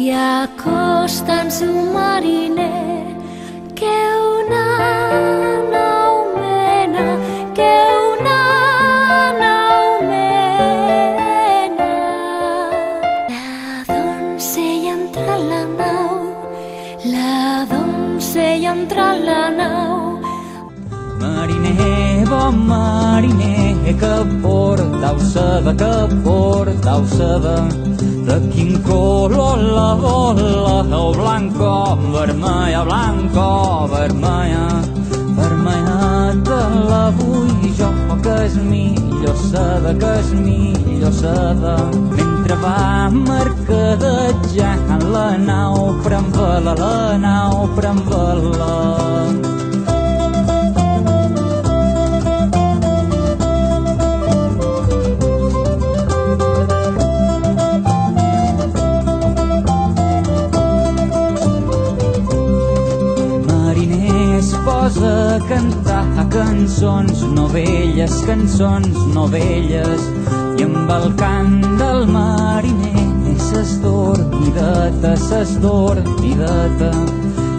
i acostant-se un mariner que una nau mena, que una nau mena. La doncella entra a la nau, la doncella entra a la nau. Mariner, bon mariner, que portau seda, de quin color la bola, blanco, vermella, blanco, vermella, vermella te la vull jo, que és millor seda, mentre va mercadejant la nau, pren-vela, la nau, pren-vela. Posa a cantar cançons novelles, i amb el cant del mariner ses dormideta,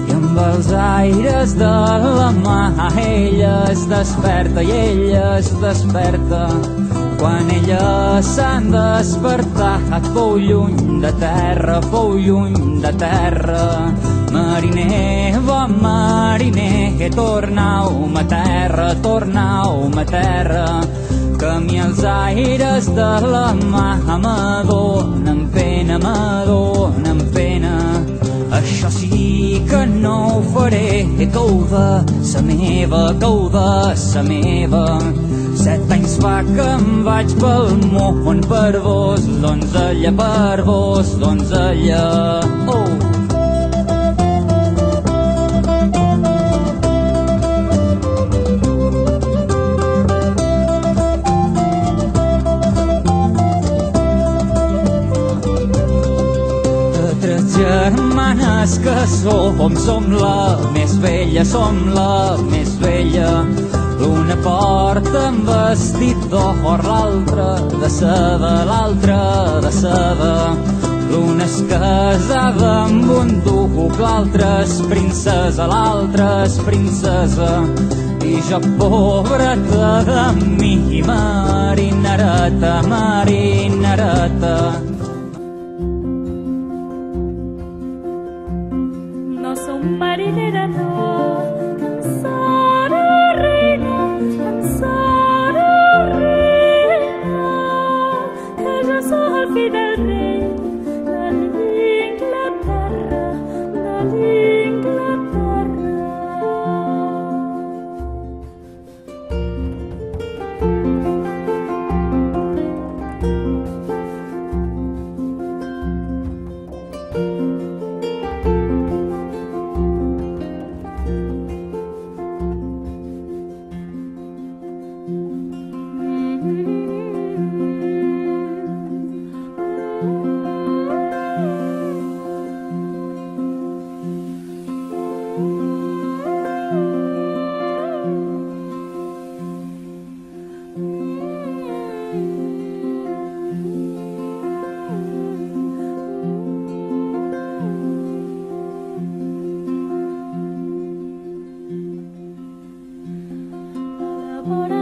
i amb els aires de la mà ella es desperta i ella es desperta. Quan ella s'ha despertat fou lluny de terra, Mariner, bon mariner, tornau-me a terra, que a mi els aires de la mà m'adonen pena. Això sí que no ho faré, cau de sa meva. 7 anys fa que em vaig pel món per vos, donzella, oh! Germanes que som la més vella, l'una porta amb vestit d'or, l'altra de seda, l'una és casada amb un duc, l'altra és princesa, i jo, pobreta de mi, marinereta. No sou marinera, no, cansada reina, que jo sóc el fill del rei de l'Inglaterra. Ahora